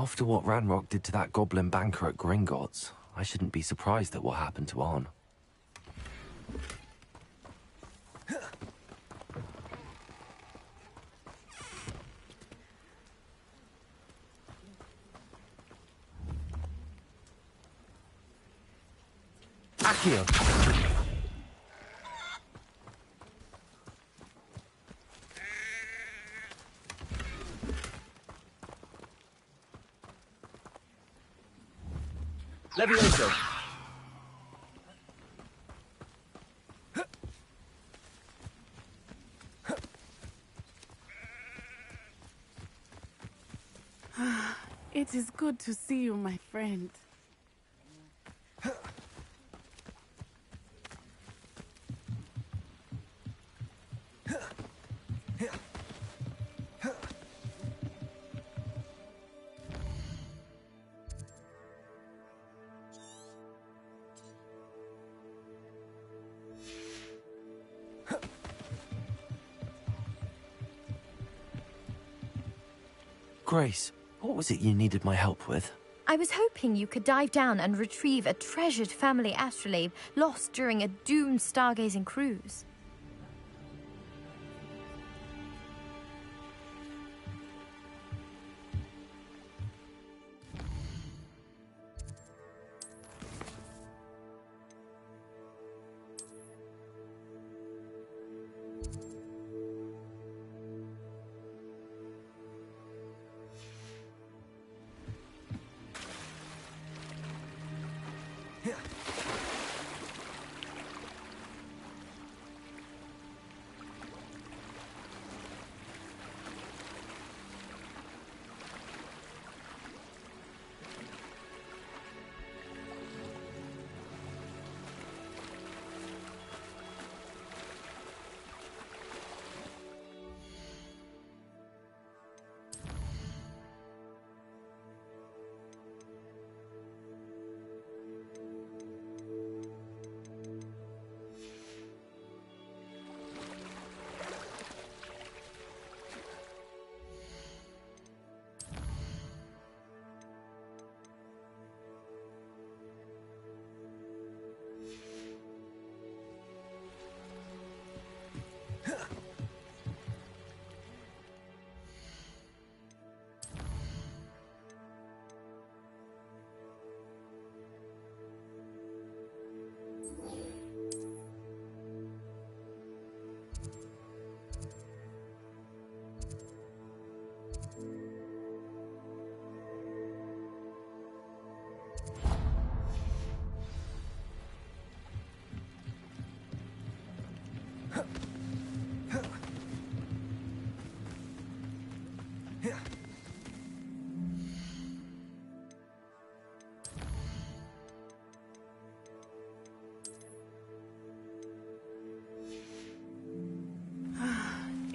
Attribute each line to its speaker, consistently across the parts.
Speaker 1: After what Ranrock did to that goblin banker at Gringotts, I shouldn't be surprised at what happened to Arn. Accio! Levioso!
Speaker 2: It is good to see you, my friend.
Speaker 1: Grace, what was it you needed my help with?
Speaker 3: I was hoping you could dive down and retrieve a treasured family astrolabe lost during a doomed stargazing cruise.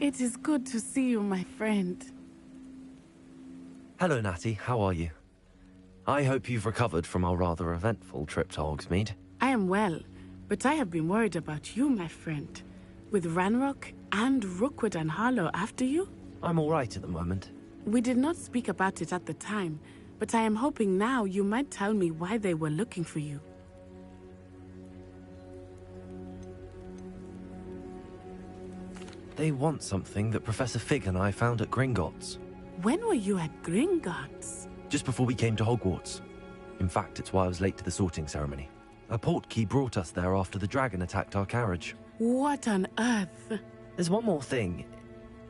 Speaker 2: It is good to see you, my friend.
Speaker 1: Hello, Natty. How are you? I hope you've recovered from our rather eventful trip to Hogsmeade.
Speaker 2: I am well, but I have been worried about you, my friend. With Ranrock and Rookwood and Harlow after you?
Speaker 1: I'm all right at the moment.
Speaker 2: We did not speak about it at the time, but I am hoping now you might tell me why they were looking for you.
Speaker 1: They want something that Professor Fig and I found at Gringotts.
Speaker 2: When were you at Gringotts?
Speaker 1: Just before we came to Hogwarts. In fact, it's why I was late to the sorting ceremony. A portkey brought us there after the dragon attacked our carriage.
Speaker 2: What on earth?
Speaker 1: There's one more thing.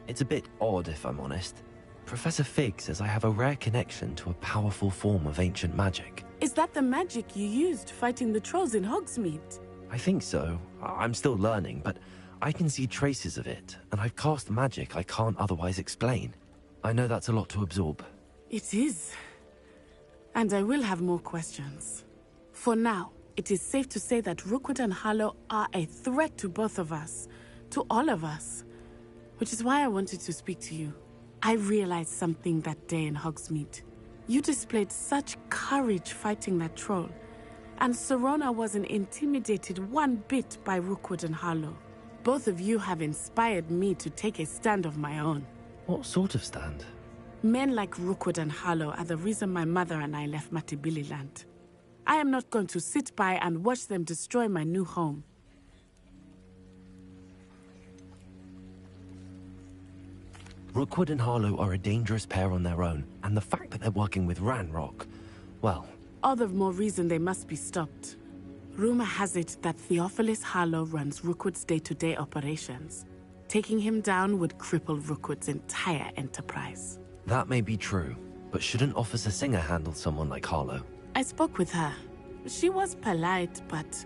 Speaker 1: It's a bit odd, if I'm honest. Professor Fig says I have a rare connection to a powerful form of ancient magic.
Speaker 2: Is that the magic you used fighting the trolls in Hogsmeade?
Speaker 1: I think so. I'm still learning, but I can see traces of it, and I've cast magic I can't otherwise explain. I know that's a lot to absorb.
Speaker 2: It is. And I will have more questions. For now, it is safe to say that Rookwood and Harlow are a threat to both of us, to all of us. Which is why I wanted to speak to you. I realized something that day in Hogsmeade. You displayed such courage fighting that troll, and Serona wasn't intimidated one bit by Rookwood and Harlow. Both of you have inspired me to take a stand of my own.
Speaker 1: What sort of stand?
Speaker 2: Men like Rookwood and Harlow are the reason my mother and I left Matibili land. I am not going to sit by and watch them destroy my new home.
Speaker 1: Rookwood and Harlow are a dangerous pair on their own, and the fact that they're working with Ranrock, well...
Speaker 2: All the more reason they must be stopped. Rumor has it that Theophilus Harlow runs Rookwood's day-to-day operations. Taking him down would cripple Rookwood's entire enterprise.
Speaker 1: That may be true, but shouldn't Officer Singer handle someone like Harlow?
Speaker 2: I spoke with her. She was polite, but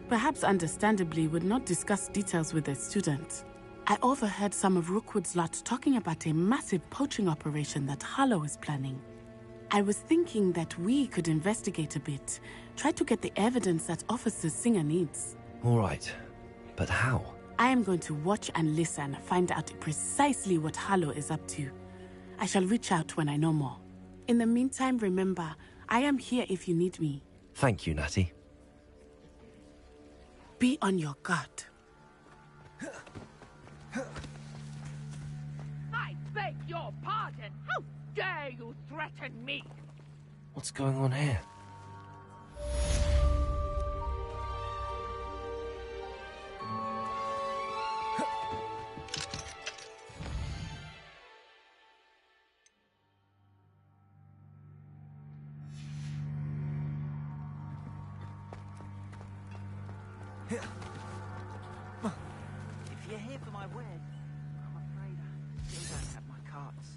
Speaker 2: perhaps understandably would not discuss details with a student. I overheard some of Rookwood's lot talking about a massive poaching operation that Harlow is planning. I was thinking that we could investigate a bit, try to get the evidence that Officer Singer needs.
Speaker 1: All right, but how?
Speaker 2: I am going to watch and listen, find out precisely what Harlow is up to. I shall reach out when I know more. In the meantime, remember, I am here if you need me.
Speaker 1: Thank you, Natty.
Speaker 2: Be on your guard.
Speaker 4: I beg your pardon. How dare you threaten me?
Speaker 1: What's going on here?
Speaker 5: If you're here for my wed, I'm afraid I still don't have my cards.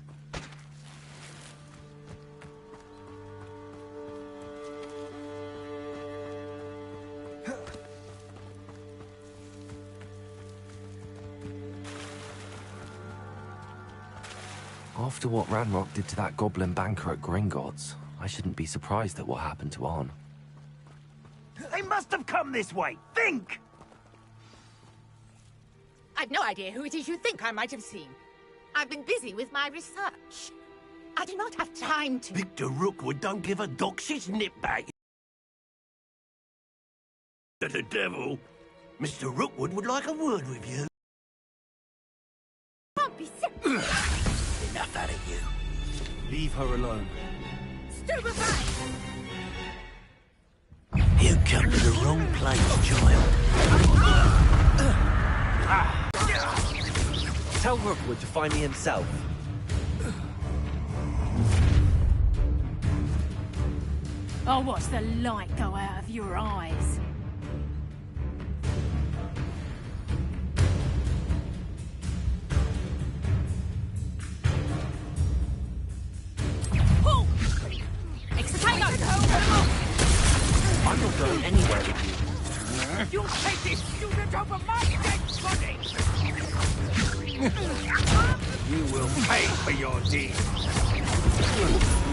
Speaker 1: After what Ranrock did to that goblin banker at Gringotts, I shouldn't be surprised at what happened to Arn.
Speaker 5: They must have come this way! Think!
Speaker 4: I've no idea who it is you think I might have seen. I've been busy with my research. I do not have time to...
Speaker 6: Victor Rookwood don't give a doxy's nip back. To the devil. Mr. Rookwood would like a word with you.
Speaker 4: Can't be silly.
Speaker 6: Enough out of you.
Speaker 5: Leave her alone.
Speaker 4: Stupefy!
Speaker 6: You come to the wrong place, child.
Speaker 1: Tell Rookwood to find me himself.
Speaker 4: I'll watch the light go out of your eyes. Pull! Exciting!
Speaker 1: I'm not going anywhere with you.
Speaker 4: You'll take this student over my dead body!
Speaker 6: You will pay for your deed.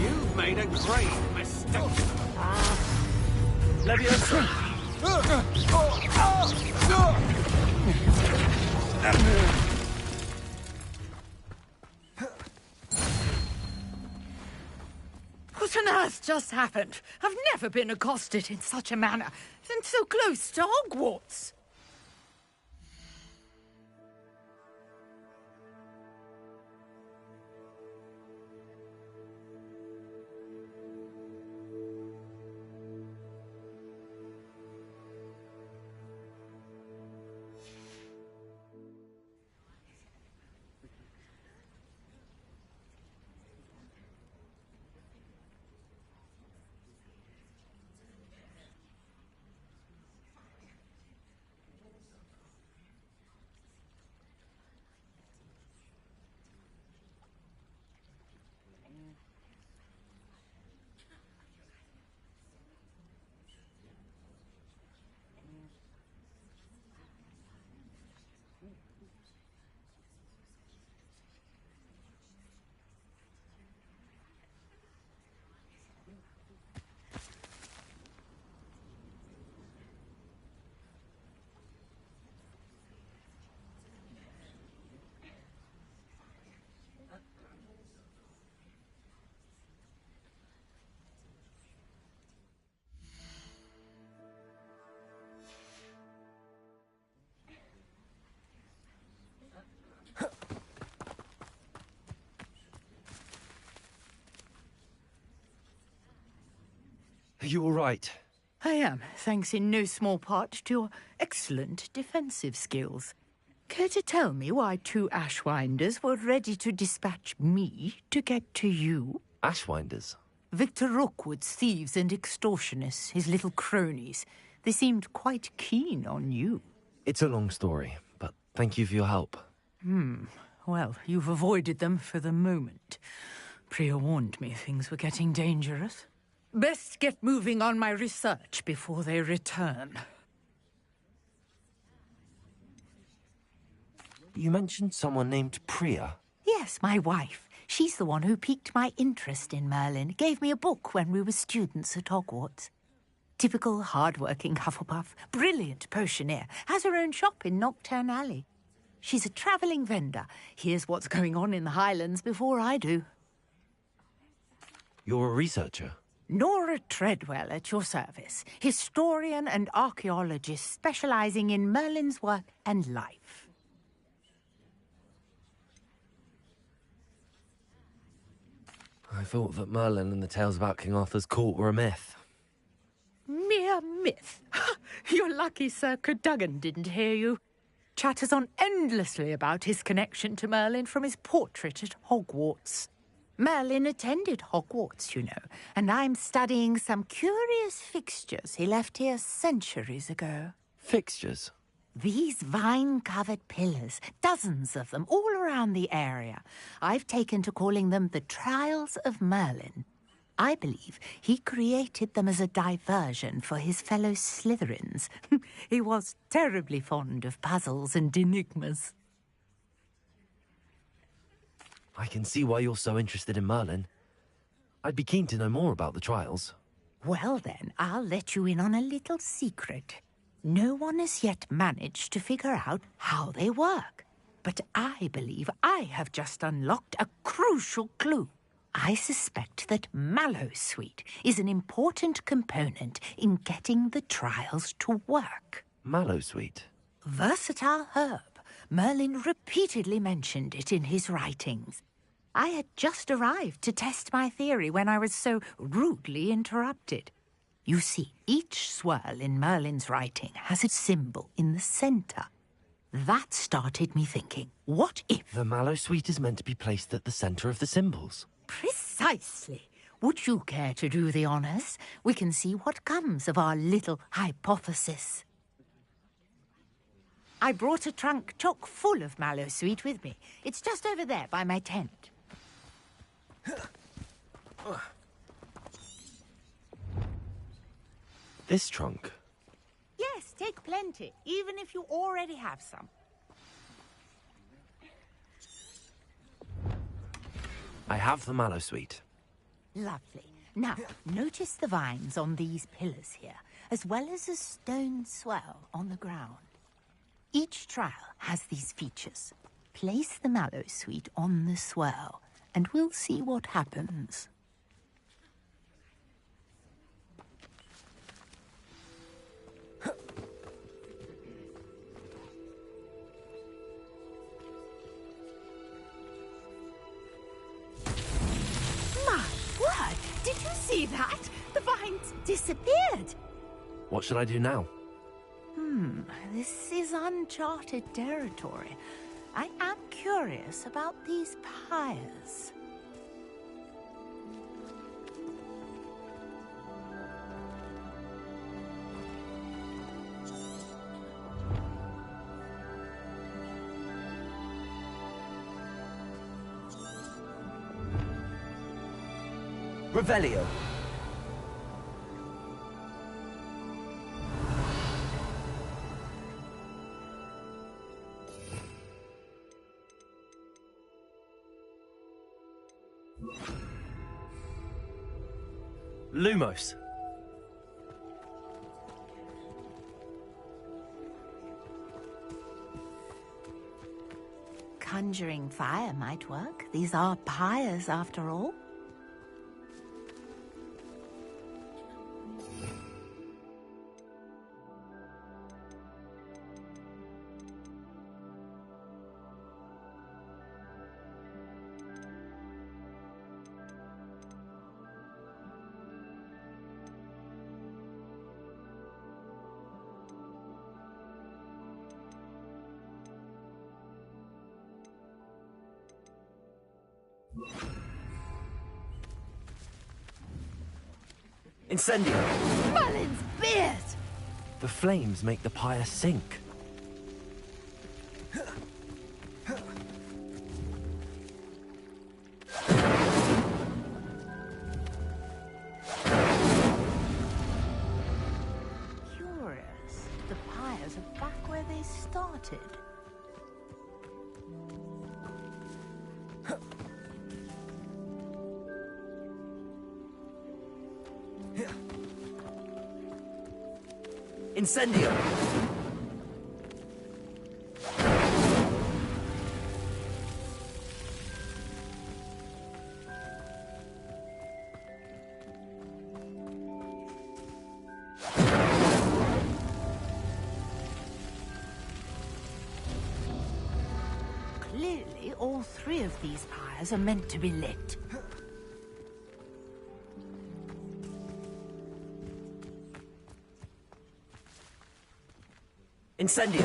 Speaker 6: You've made a grave mistake.
Speaker 1: Leviosa!
Speaker 4: What on earth just happened? I've never been accosted in such a manner, and so close to Hogwarts.
Speaker 1: you all right?
Speaker 4: I am, thanks in no small part to your excellent defensive skills. Care to tell me why 2 Ashwinders were ready to dispatch me to get to you?
Speaker 1: Ashwinders?
Speaker 4: Victor Rookwood's thieves and extortionists, his little cronies. They seemed quite keen on you.
Speaker 1: It's a long story, but thank you for your help.
Speaker 4: Well, you've avoided them for the moment. Priya warned me things were getting dangerous. Best get moving on my research before they return.
Speaker 1: You mentioned someone named Priya.
Speaker 4: Yes, my wife. She's the one who piqued my interest in Merlin. Gave me a book when we were students at Hogwarts. Typical hard-working Hufflepuff. Brilliant potioneer. Has her own shop in Knockturn Alley. She's a travelling vendor. Hears what's going on in the Highlands before I do.
Speaker 1: You're a researcher?
Speaker 4: Nora Treadwell at your service. Historian and archaeologist specialising in Merlin's work and life.
Speaker 1: I thought that Merlin and the tales about King Arthur's court were a myth.
Speaker 4: Mere myth. You're lucky Sir Cadogan didn't hear you. Chatters on endlessly about his connection to Merlin from his portrait at Hogwarts. Merlin attended Hogwarts, you know, and I'm studying some curious fixtures he left here centuries ago.
Speaker 1: Fixtures?
Speaker 4: These vine-covered pillars, dozens of them, all around the area. I've taken to calling them the Trials of Merlin. I believe he created them as a diversion for his fellow Slytherins. He was terribly fond of puzzles and enigmas.
Speaker 1: I can see why you're so interested in Merlin. I'd be keen to know more about the trials.
Speaker 4: Well then, I'll let you in on a little secret. No one has yet managed to figure out how they work. But I believe I have just unlocked a crucial clue. I suspect that Mallowsweet is an important component in getting the trials to work.
Speaker 1: Mallowsweet?
Speaker 4: Versatile herb. Merlin repeatedly mentioned it in his writings. I had just arrived to test my theory when I was so rudely interrupted. You see, each swirl in Merlin's writing has a symbol in the centre. That started me thinking, what if...
Speaker 1: The Mallowsweet is meant to be placed at the centre of the symbols.
Speaker 4: Precisely. Would you care to do the honours? We can see what comes of our little hypothesis. I brought a trunk chock full of Mallowsweet with me. It's just over there by my tent.
Speaker 1: This trunk?
Speaker 4: Yes, take plenty, even if you already have some.
Speaker 1: I have the Mallowsweet.
Speaker 4: Lovely. Now, notice the vines on these pillars here, as well as a stone swell on the ground. Each trial has these features. Place the Mallowsweet on the swell, and we'll see what happens. My word! Did you see that? The vines disappeared!
Speaker 1: What should I do now?
Speaker 4: This is uncharted territory. I am curious about these pyres.
Speaker 1: Revelio. Lumos.
Speaker 4: Conjuring fire might work. These are pyres, after all.
Speaker 1: Incendio!
Speaker 4: Merlin's beard!
Speaker 1: The flames make the pyre sink.
Speaker 4: Curious. The pyres are back where they started.
Speaker 1: Incendio!
Speaker 4: Clearly, all three of these pyres are meant to be lit.
Speaker 1: Incendio!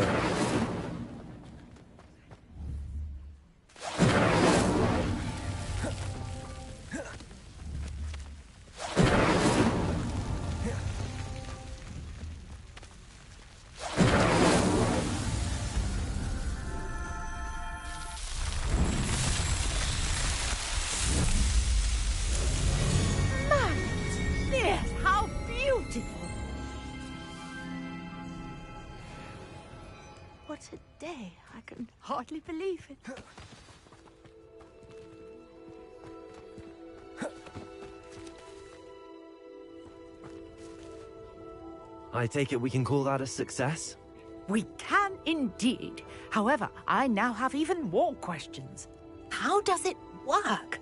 Speaker 4: Yes, how beautiful! What a day. I can hardly believe it.
Speaker 1: I take it we can call that a success?
Speaker 4: We can indeed. However, I now have even more questions. How does it work?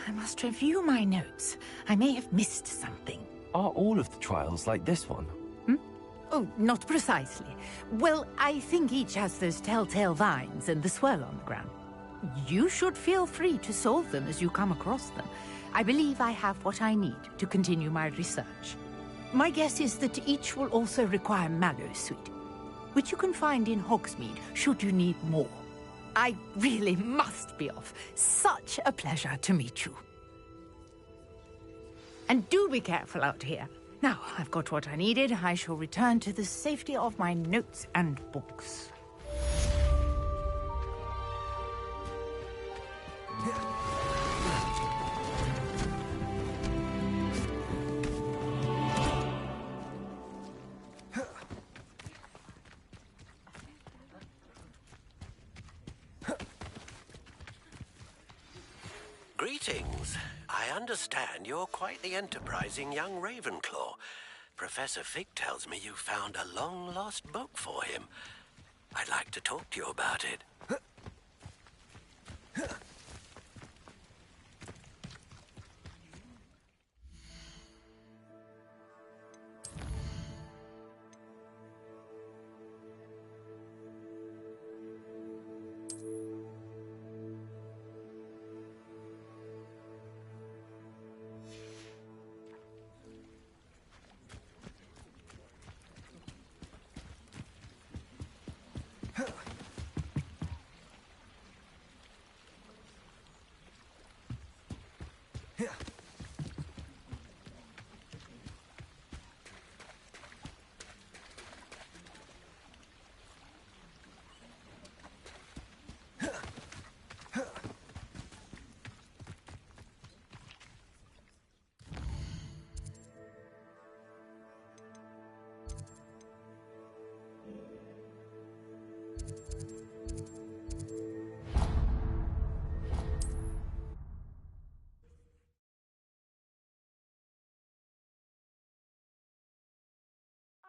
Speaker 4: I must review my notes. I may have missed something.
Speaker 1: Are all of the trials like this one?
Speaker 4: Oh, not precisely. Well, I think each has those telltale vines and the swirl on the ground. You should feel free to solve them as you come across them. I believe I have what I need to continue my research. My guess is that each will also require Mallowsweet, which you can find in Hogsmeade should you need more. I really must be off. Such a pleasure to meet you. And do be careful out here. Now, I've got what I needed. I shall return to the safety of my notes and books.
Speaker 6: Greetings. I understand you're quite the enterprising young Ravenclaw. Professor Fig tells me you found a long-lost book for him. I'd like to talk to you about it.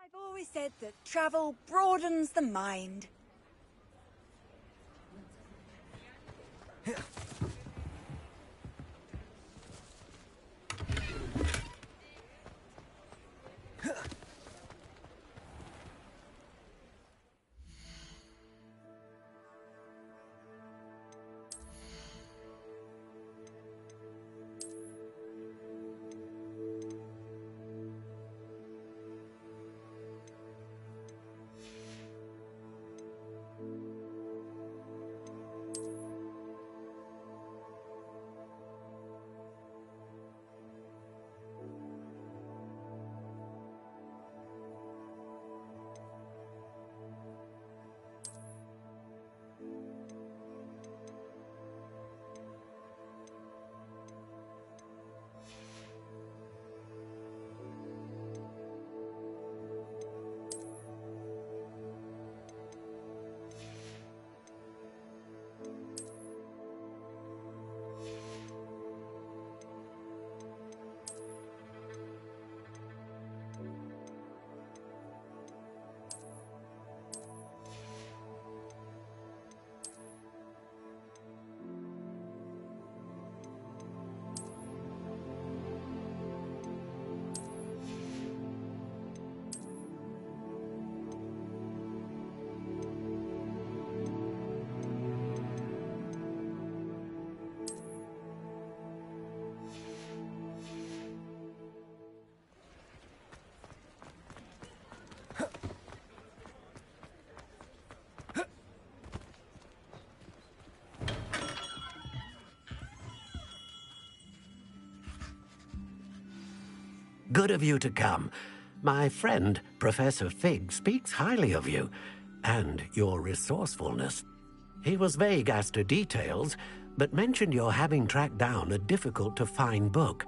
Speaker 7: I've always said that travel broadens the mind.
Speaker 6: Good of you to come. My friend, Professor Fig, speaks highly of you and your resourcefulness. He was vague as to details, but mentioned your having tracked down a difficult-to-find book.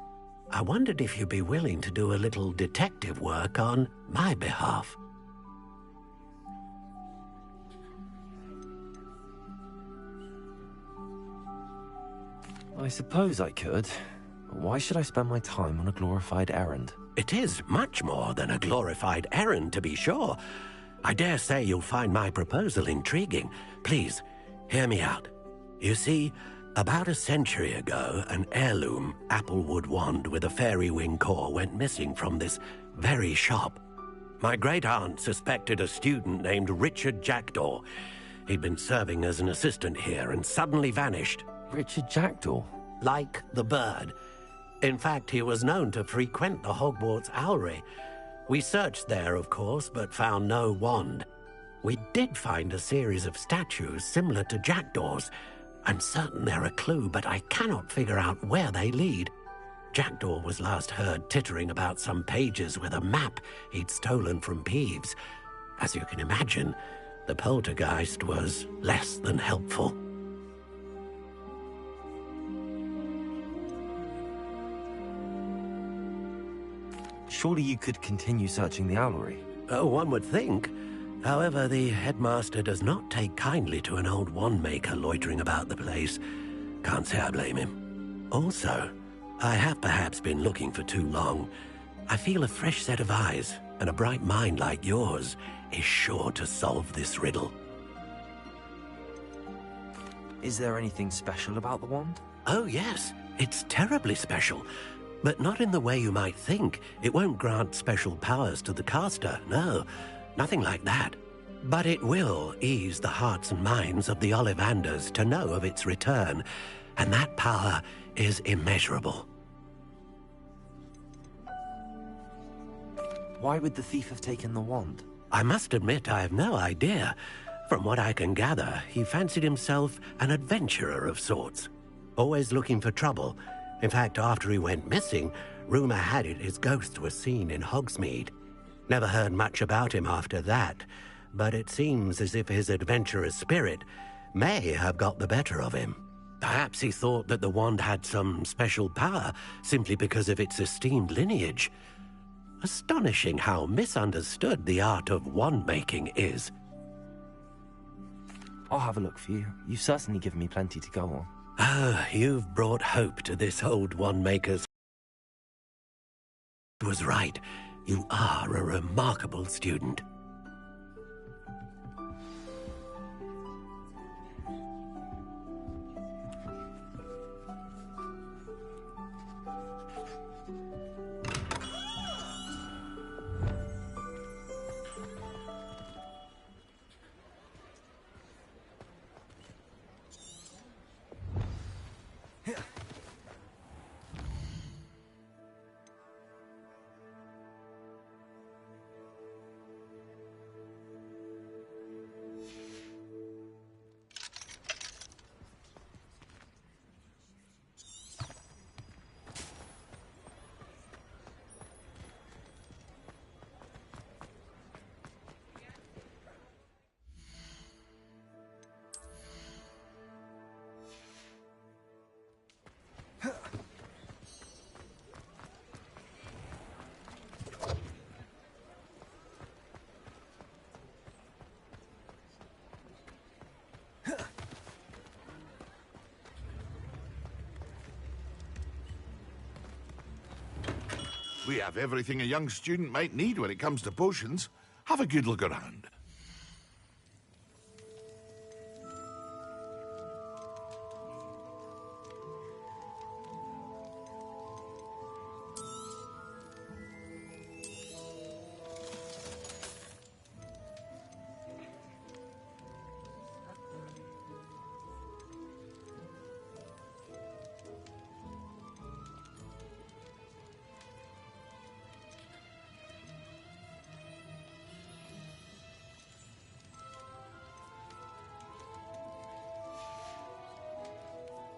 Speaker 6: I wondered if you'd be willing to do a little detective work on my behalf.
Speaker 1: I suppose I could. Why should I spend my time on a glorified errand?
Speaker 6: It is much more than a glorified errand, to be sure. I dare say you'll find my proposal intriguing. Please, hear me out. You see, about a century ago, an heirloom applewood wand with a fairy wing core went missing from this very shop. My great-aunt suspected a student named Richard Jackdaw. He'd been serving as an assistant here and suddenly vanished.
Speaker 1: Richard Jackdaw?
Speaker 6: Like the bird. In fact, he was known to frequent the Hogwarts Owlery. We searched there, of course, but found no wand. We did find a series of statues similar to Jackdaw's. I'm certain they're a clue, but I cannot figure out where they lead. Jackdaw was last heard tittering about some pages with a map he'd stolen from Peeves. As you can imagine, the poltergeist was less than helpful.
Speaker 1: Surely you could continue searching the owlery.
Speaker 6: Oh, one would think. However, the headmaster does not take kindly to an old wand-maker loitering about the place. Can't say I blame him. Also, I have perhaps been looking for too long. I feel a fresh set of eyes, and a bright mind like yours is sure to solve this riddle.
Speaker 1: Is there anything special about the wand?
Speaker 6: Oh, yes. It's terribly special. But not in the way you might think. It won't grant special powers to the caster, no. Nothing like that. But it will ease the hearts and minds of the Ollivanders to know of its return, and that power is immeasurable.
Speaker 1: Why would the thief have taken the wand?
Speaker 6: I must admit I have no idea. From what I can gather, he fancied himself an adventurer of sorts. Always looking for trouble. In fact, after he went missing, rumor had it his ghost was seen in Hogsmeade. Never heard much about him after that, but it seems as if his adventurous spirit may have got the better of him. Perhaps he thought that the wand had some special power simply because of its esteemed lineage. Astonishing how misunderstood the art of wand-making is.
Speaker 1: I'll have a look for you. You've certainly given me plenty to go on.
Speaker 6: Ah, you've brought hope to this old wand-maker's... Was right. You are a remarkable student.
Speaker 8: We have everything a young student might need when it comes to potions. Have a good look around.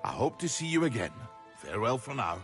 Speaker 8: I hope to see you again. Farewell for now.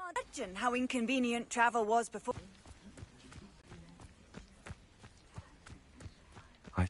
Speaker 7: Imagine how inconvenient travel was before.
Speaker 1: I...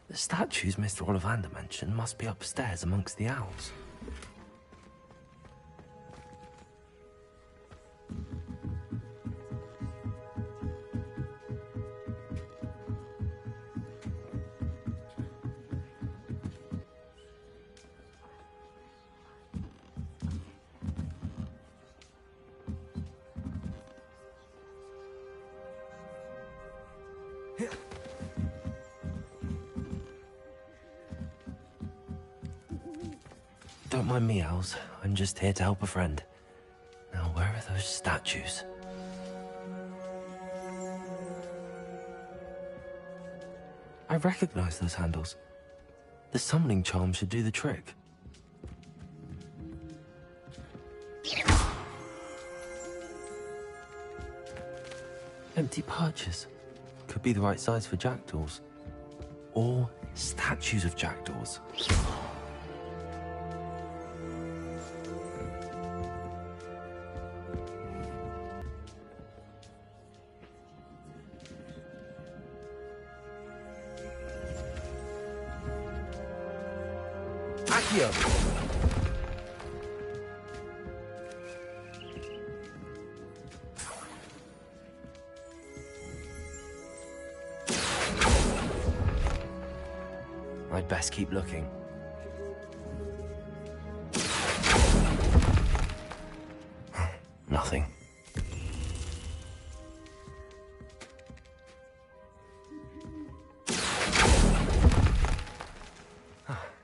Speaker 1: The statues Mr. Ollivander mentioned must be upstairs amongst the owls. Don't mind me, owls. I'm just here to help a friend. Now, where are those statues? I recognize those handles. The summoning charm should do the trick. Empty perches. Could be the right size for jackdaws. Or statues of jackdaws. Accio! I'd best keep looking. Nothing.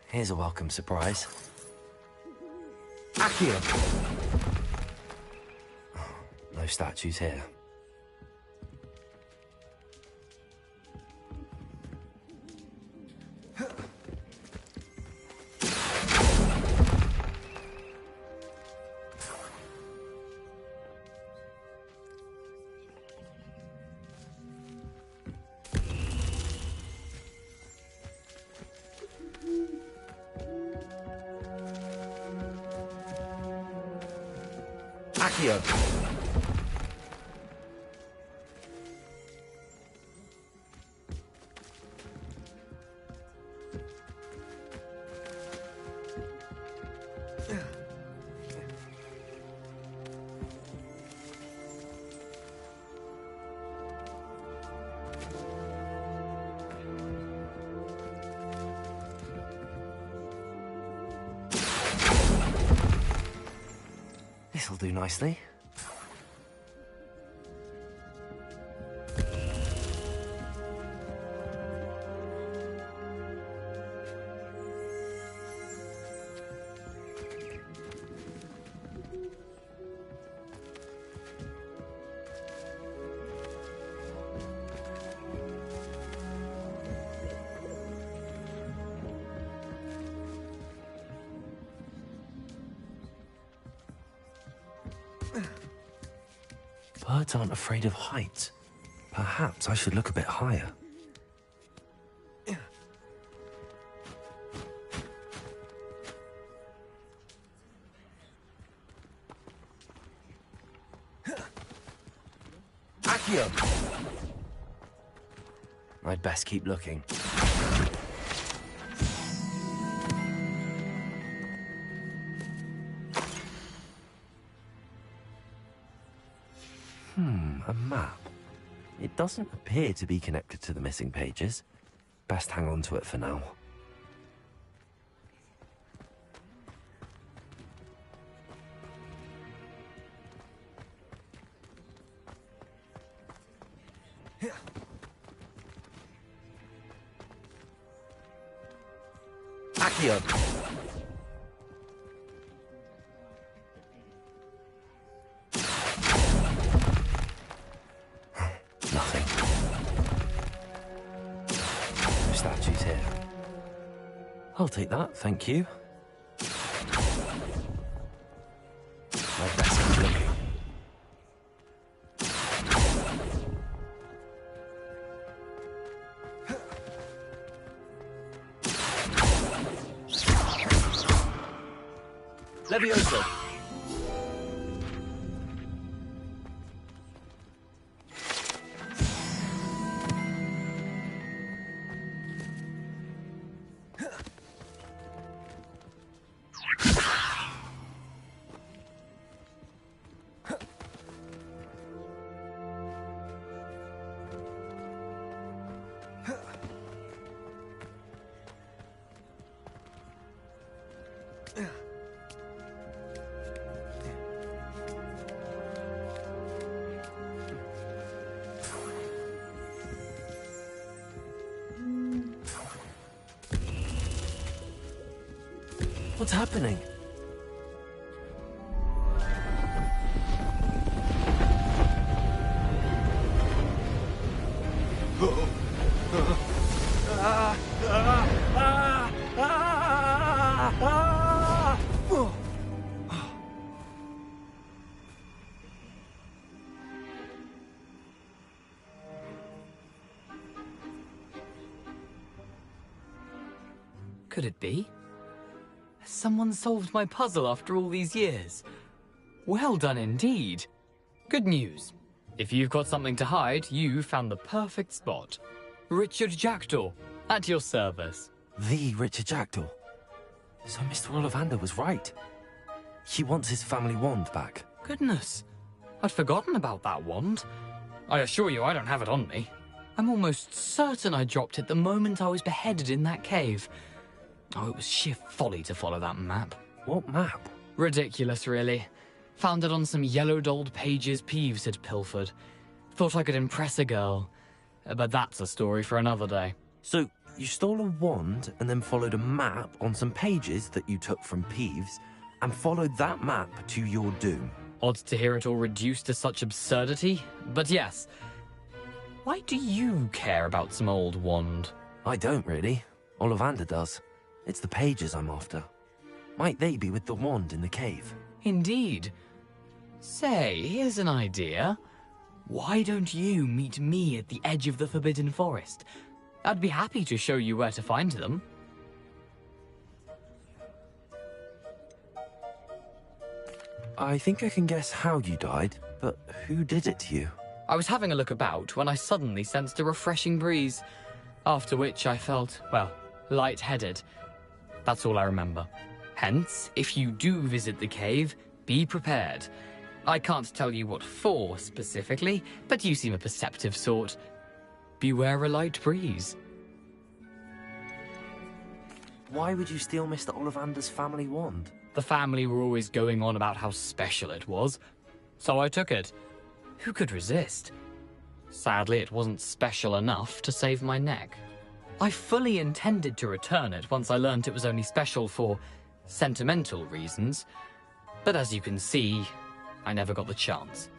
Speaker 1: Here's a welcome surprise. Accio! No statues here. Accio! This'll do nicely. Birds aren't afraid of heights. Perhaps I should look a bit higher. Accio! I'd best keep looking. A map. It doesn't appear to be connected to the missing pages. Best hang on to it for now. Accio! Statues here. I'll take that, thank you. I'd best keep looking. Levioso! What's happening?
Speaker 9: Could it be? Someone solved my puzzle after all these years. Well done indeed. Good news. If you've got something to hide, you found the perfect spot. Richard Jackdaw, at your service.
Speaker 1: The Richard Jackdaw. So Mr. Ollivander was right. He wants his family wand back.
Speaker 9: Goodness, I'd forgotten about that wand. I assure you I don't have it on me. I'm almost certain I dropped it the moment I was beheaded in that cave. Oh, it was sheer folly to follow that map.
Speaker 1: What map?
Speaker 9: Ridiculous, really. Found it on some yellowed old pages Peeves had pilfered. Thought I could impress a girl. But that's a story for another day.
Speaker 1: So, you stole a wand and then followed a map on some pages that you took from Peeves, and follow that map to your doom.
Speaker 9: Odd to hear it all reduced to such absurdity, but yes. Why do you care about some old wand?
Speaker 1: I don't really. Ollivander does. It's the pages I'm after. Might they be with the wand in the cave?
Speaker 9: Indeed. Say, here's an idea. Why don't you meet me at the edge of the Forbidden Forest? I'd be happy to show you where to find them.
Speaker 1: I think I can guess how you died, but who did it to you?
Speaker 9: I was having a look about when I suddenly sensed a refreshing breeze, after which I felt, well, lightheaded. That's all I remember. Hence, if you do visit the cave, be prepared. I can't tell you what for specifically, but you seem a perceptive sort. Beware a light breeze.
Speaker 1: Why would you steal Mr. Ollivander's family wand?
Speaker 9: The family were always going on about how special it was, so I took it. Who could resist? Sadly, it wasn't special enough to save my neck. I fully intended to return it once I learned it was only special for sentimental reasons, but as you can see, I never got the chance.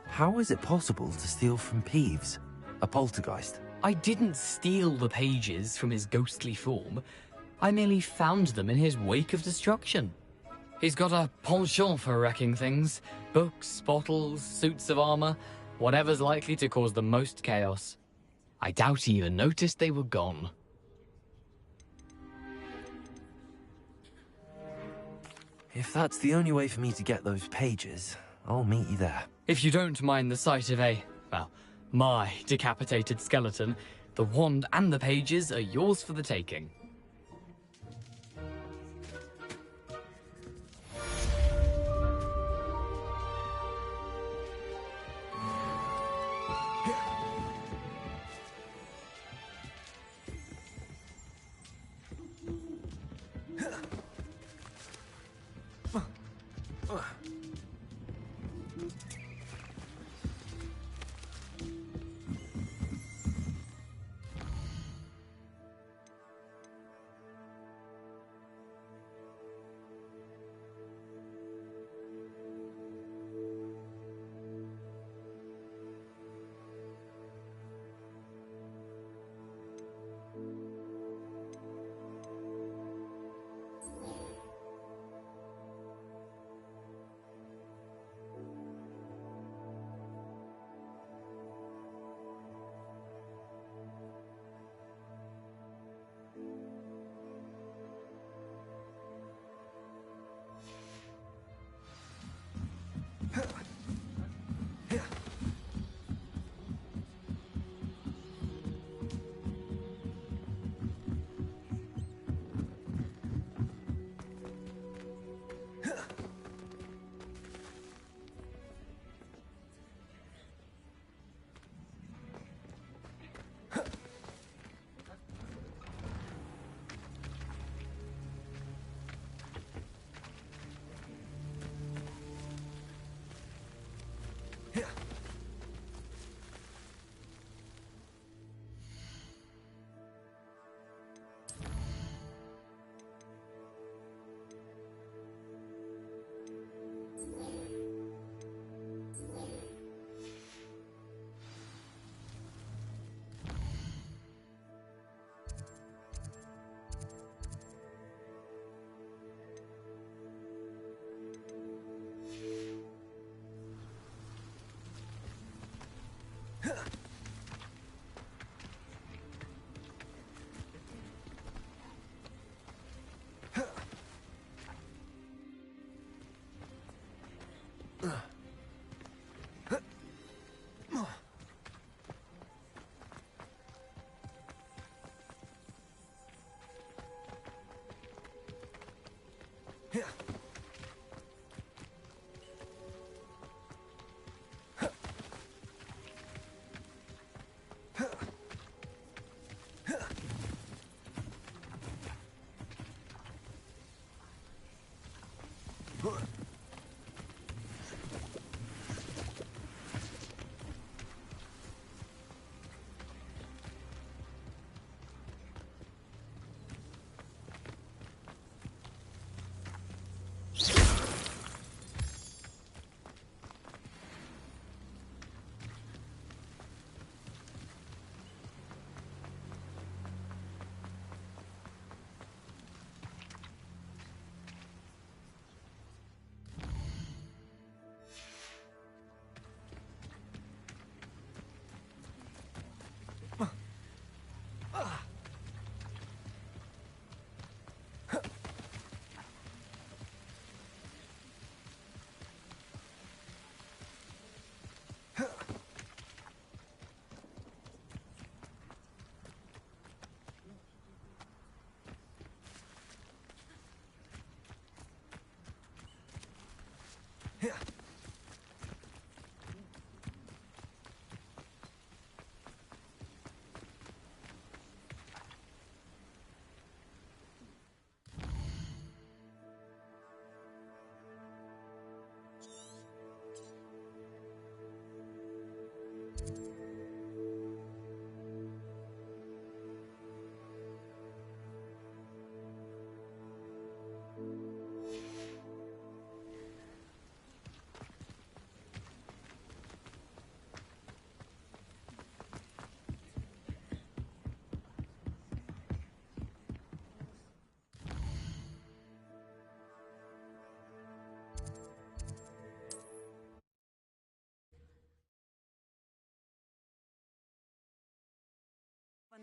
Speaker 1: How is it possible to steal from Peeves, a poltergeist?
Speaker 9: I didn't steal the pages from his ghostly form. I merely found them in his wake of destruction. He's got a penchant for wrecking things. Books, bottles, suits of armor, whatever's likely to cause the most chaos. I doubt he even noticed they were gone.
Speaker 1: If that's the only way for me to get those pages, I'll meet you there.
Speaker 9: If you don't mind the sight of my decapitated skeleton, the wand and the pages are yours for the taking.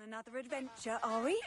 Speaker 7: another adventure, are we?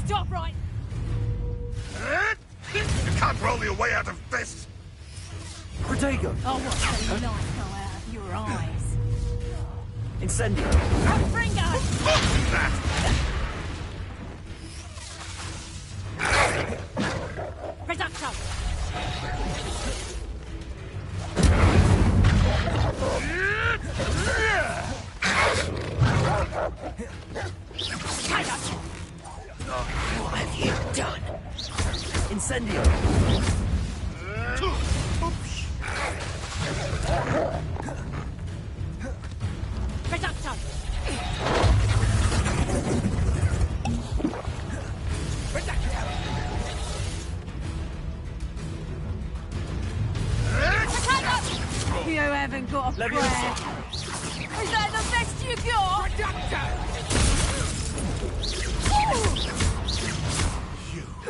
Speaker 4: Stop right!
Speaker 8: You can't roll your way out of this!
Speaker 1: Protego!
Speaker 4: Oh, what the light go out of your eyes?
Speaker 1: Incendio!
Speaker 4: Fringo! Reducto!
Speaker 1: What have you done? Incendio!
Speaker 4: Reducto! You haven't got a prayer. Is that the best you got?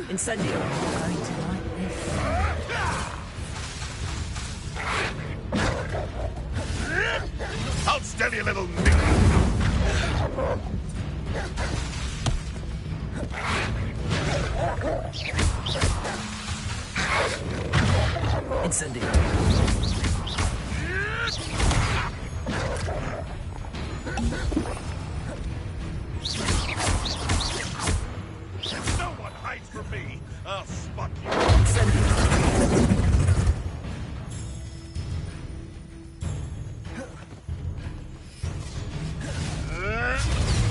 Speaker 1: Incendio!
Speaker 4: Going to like this.
Speaker 8: Hold still, you little nigger!
Speaker 1: Incendio!
Speaker 8: No one hides from me! I'll spot you!
Speaker 1: Incendio!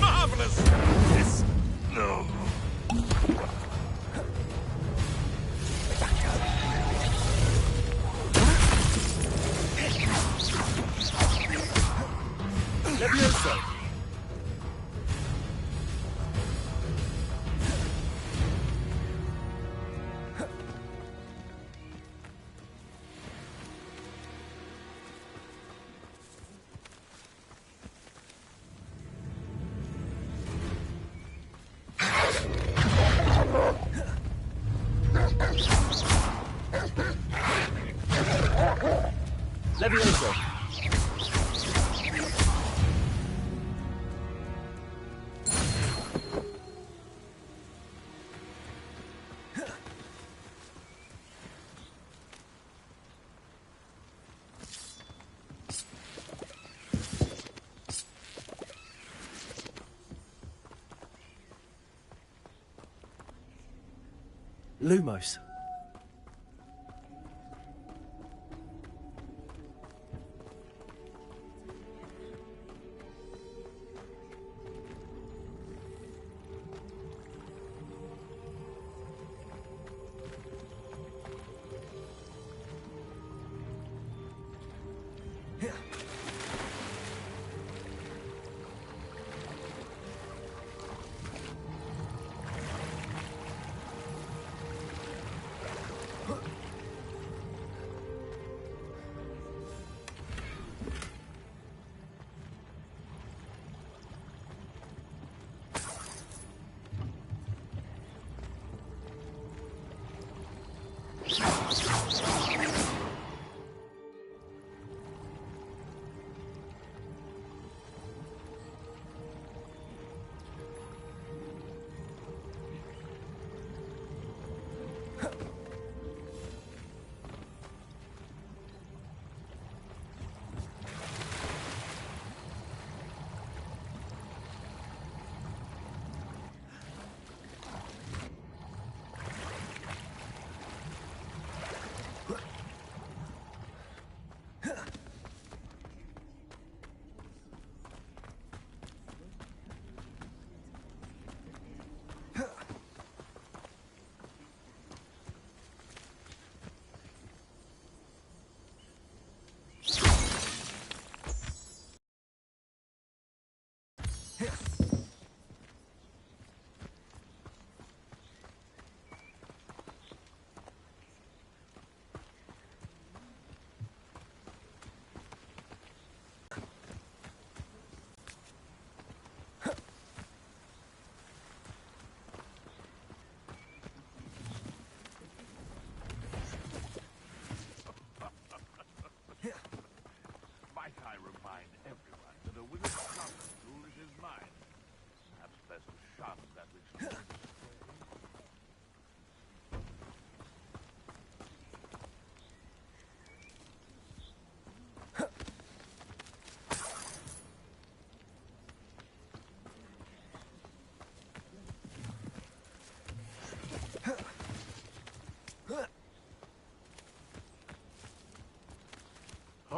Speaker 8: Marvelous! This... No.
Speaker 1: Levioso! Levioso! Lumos.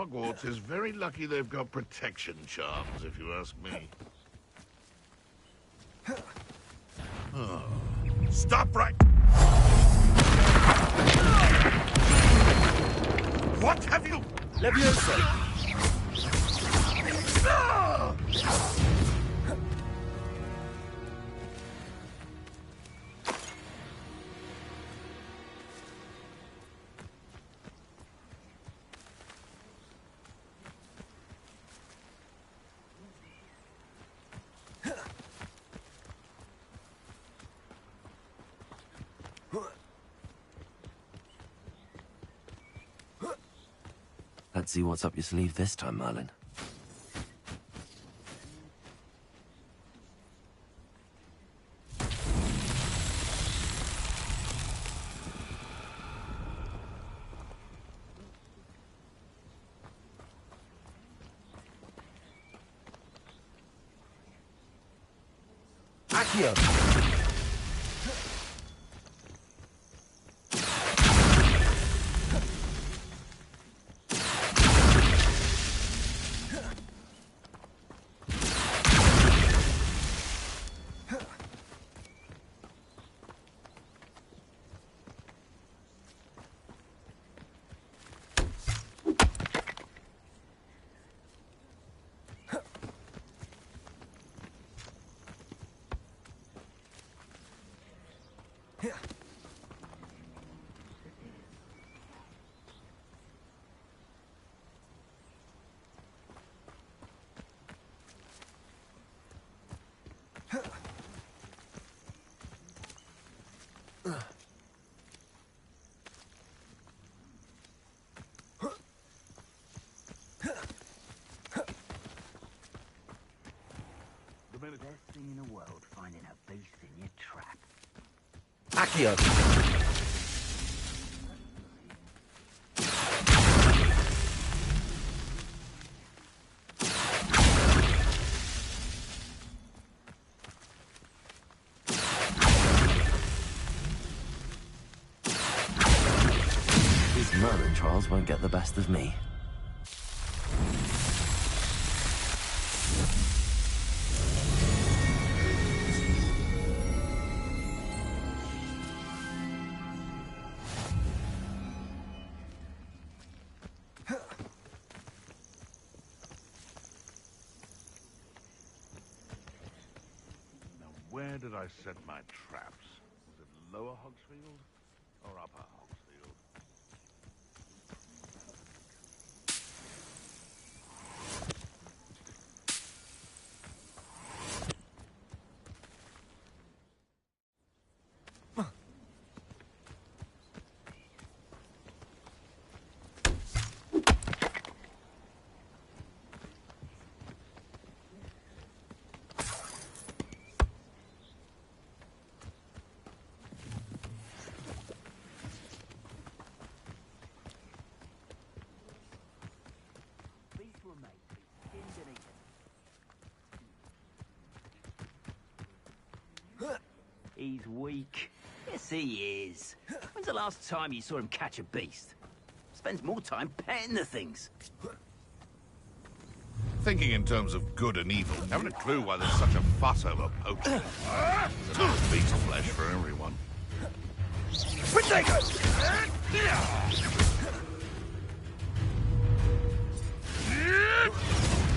Speaker 8: Hogwarts is very lucky they've got protection charms, if you ask me. Oh. Stop right... What have you...
Speaker 1: Levioso! Let's see what's up your sleeve this time, Merlin. Accio!
Speaker 5: Best thing in the world, finding a beast in your trap.
Speaker 1: Accio! These Merlin trials won't get the best of me.
Speaker 8: Where did I set my traps? Was it Lower Hogsfield or Upper Hogsfield?
Speaker 5: He's weak. Yes, he is. When's the last time you saw him catch a beast? Spends more time petting the things.
Speaker 8: Thinking in terms of good and evil, haven't a clue why there's such a fuss over poaching. There's enough beast flesh for everyone.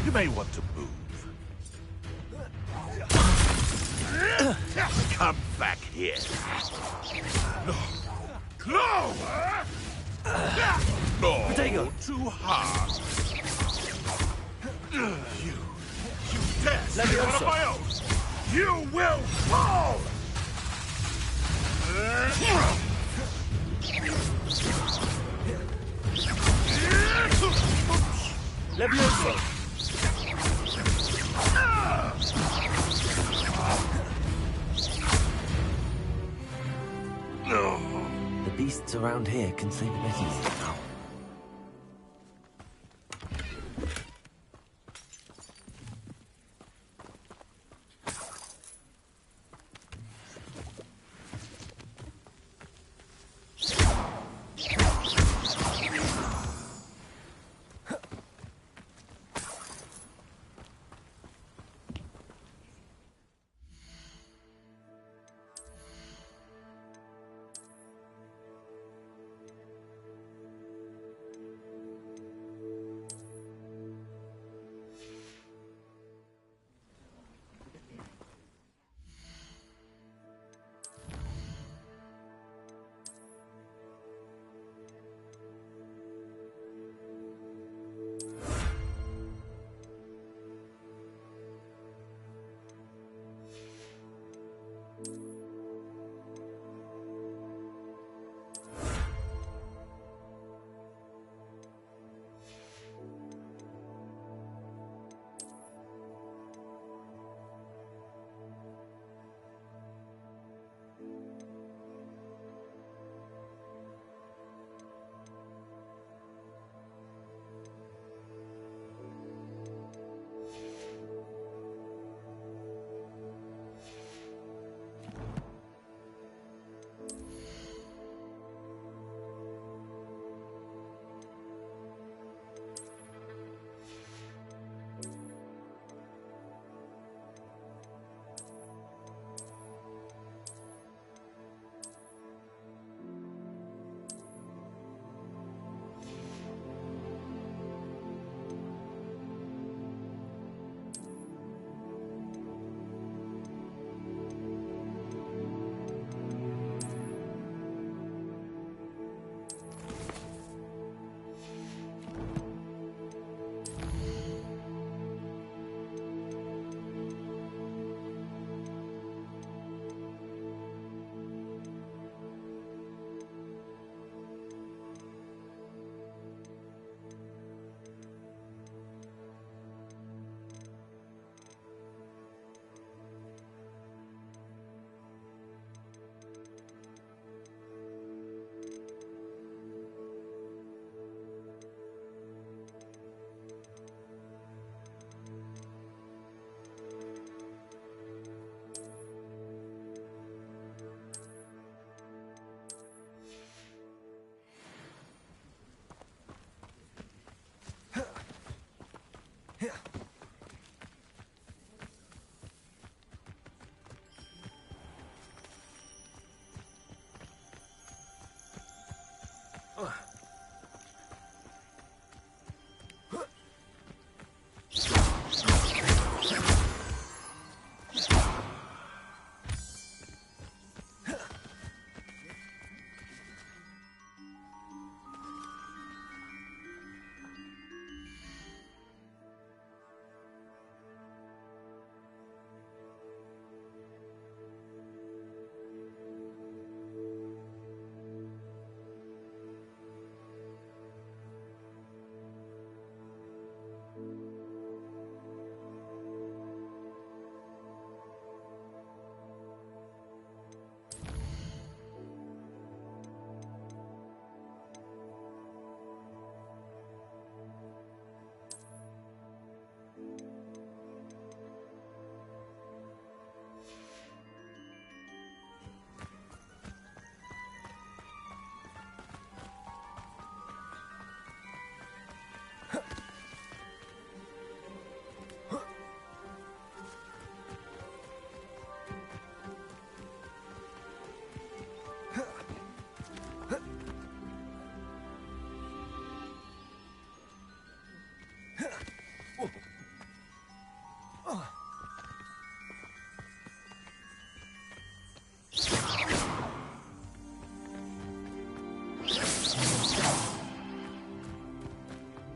Speaker 8: You may want to move. Come back here. No. No! No, too hard. You dare stay out of my own. You will fall!
Speaker 1: Levioso! The beasts around here can sleep a bit easier now.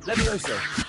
Speaker 1: Levioso!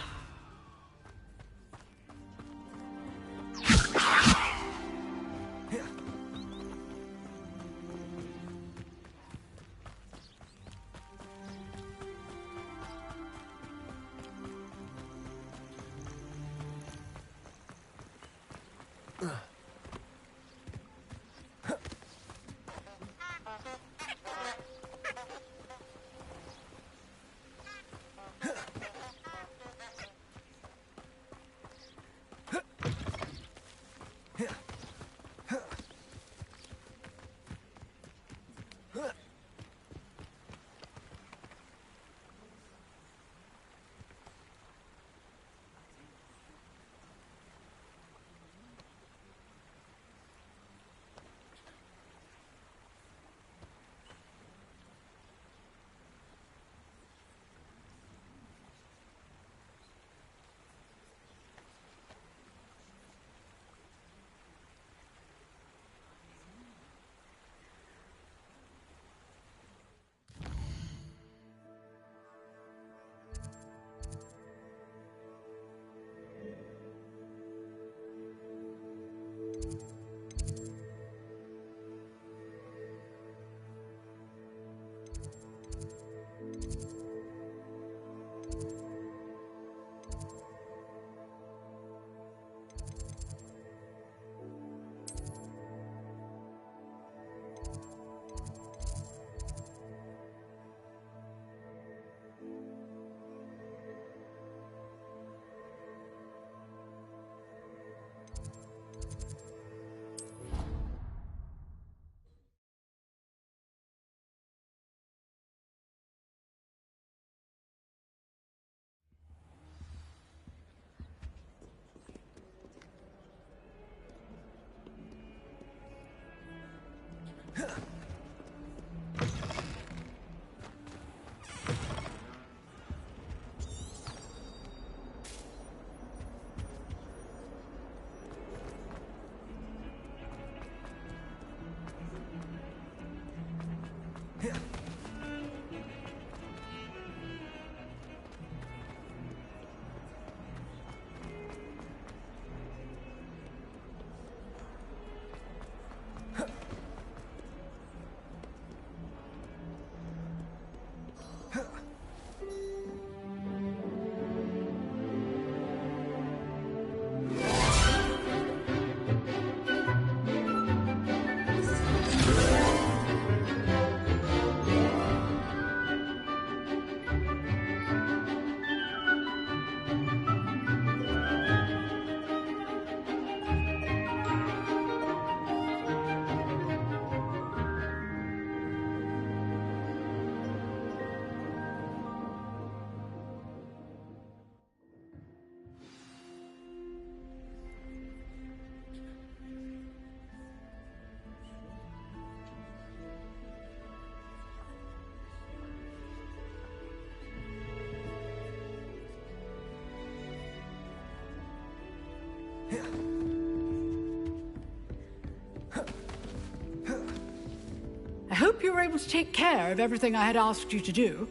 Speaker 10: I hope you were able to take care of everything I had asked you to do.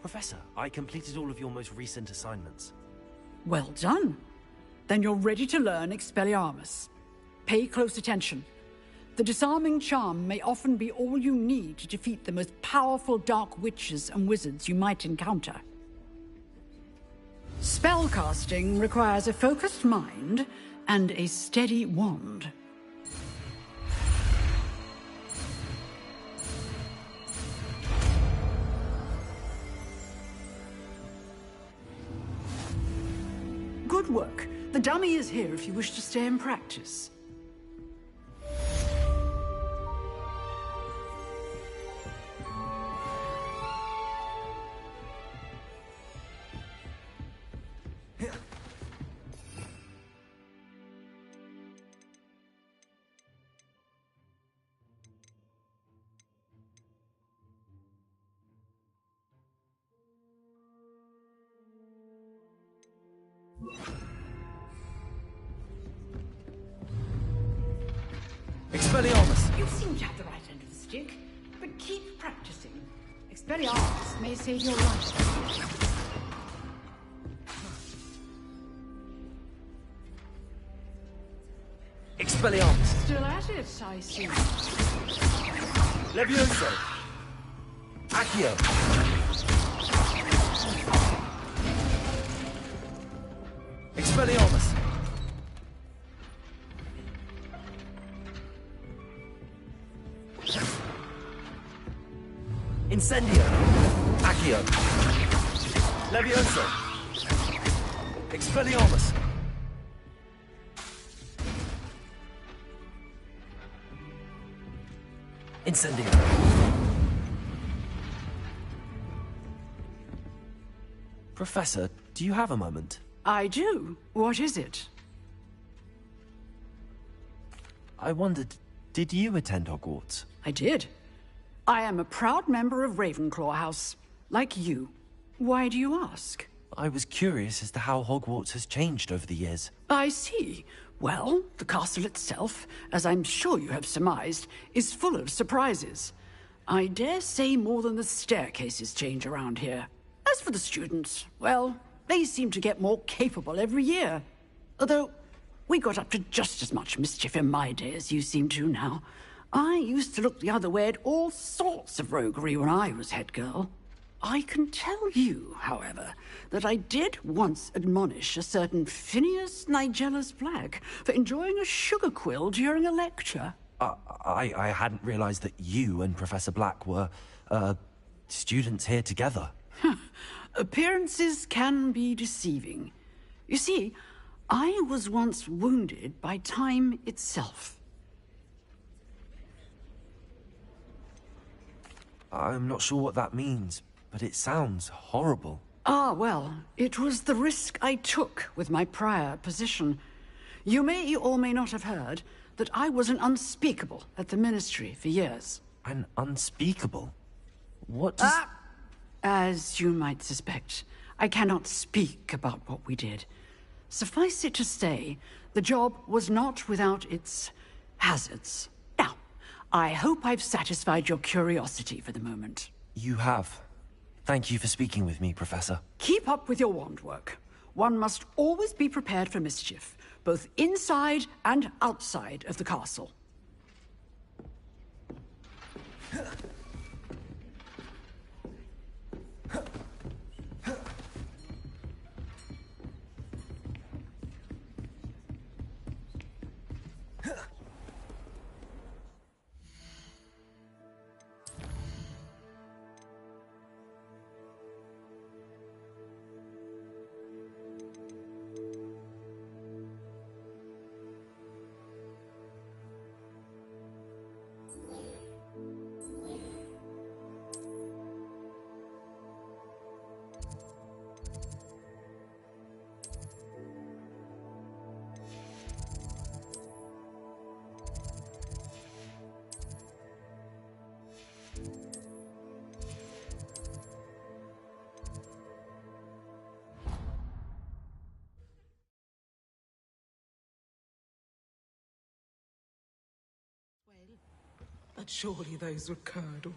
Speaker 1: Professor, I completed all of your most recent assignments.
Speaker 10: Well done. Then you're ready to learn Expelliarmus. Pay close attention. The disarming charm may often be all you need to defeat the most powerful dark witches and wizards you might encounter. Spellcasting requires a focused mind and a steady wand. Good work. The dummy is here if you wish to stay and practice.
Speaker 1: Expelliarmus!
Speaker 10: You seem to have the right end of the stick, but keep practicing. Expelliarmus may save your life.
Speaker 1: Expelliarmus!
Speaker 10: Still at it, I see.
Speaker 1: Levioso! Accio! Expelliarmus! Incendio! Accio! Levioso! Expelliarmus! Incendio! Professor, do you have a moment?
Speaker 10: I do. What is it?
Speaker 1: I wondered, did you attend Hogwarts?
Speaker 10: I did. I am a proud member of Ravenclaw House, like you. Why do you ask?
Speaker 1: I was curious as to how Hogwarts has changed over the years.
Speaker 10: I see. Well, the castle itself, as I'm sure you have surmised, is full of surprises. I dare say more than the staircases change around here. As for the students, well, they seem to get more capable every year. Although, we got up to just as much mischief in my day as you seem to now. I used to look the other way at all sorts of roguery when I was head girl. I can tell you, however, that I did once admonish a certain Phineas Nigellus Black for enjoying a sugar quill during a lecture.
Speaker 1: I hadn't realized that you and Professor Black were, students here together.
Speaker 10: Appearances can be deceiving. You see, I was once wounded by time itself.
Speaker 1: I'm not sure what that means, but it sounds horrible.
Speaker 10: Ah, well, it was the risk I took with my prior position. You may or may not have heard that I was an unspeakable at the Ministry for years.
Speaker 1: An unspeakable? What does...
Speaker 10: As you might suspect, I cannot speak about what we did. Suffice it to say, the job was not without its hazards. Now, I hope I've satisfied your curiosity for the moment.
Speaker 1: You have. Thank you for speaking with me, Professor.
Speaker 10: Keep up with your wand work. One must always be prepared for mischief, both inside and outside of the castle.
Speaker 11: But surely those were curdle.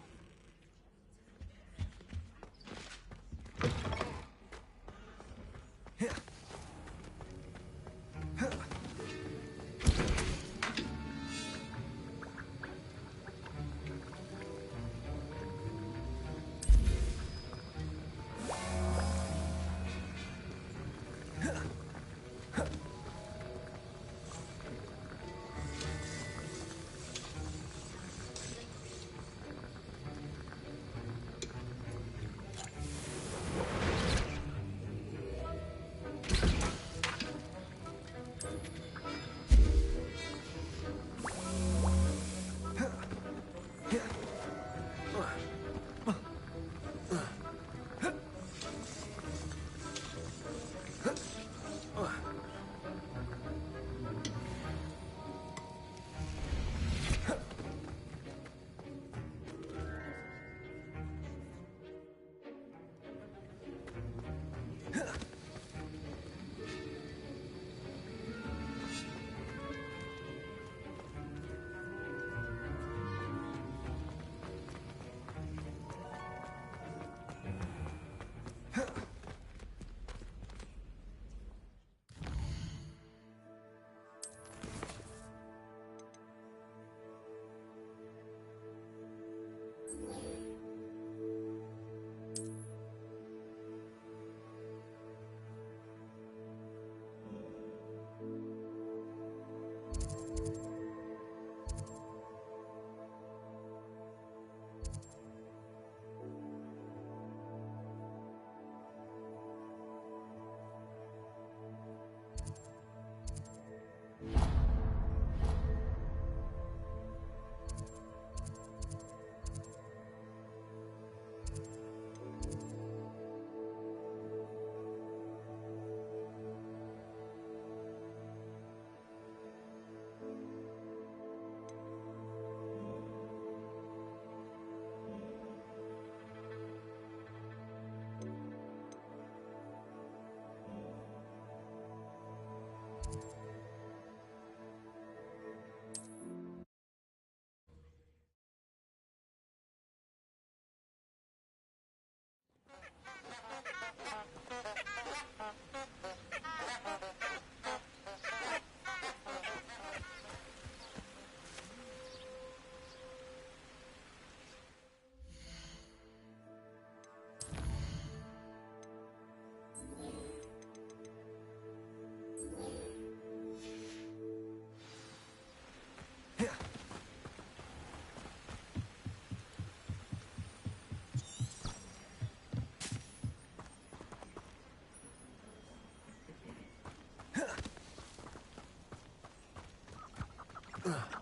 Speaker 12: Ugh.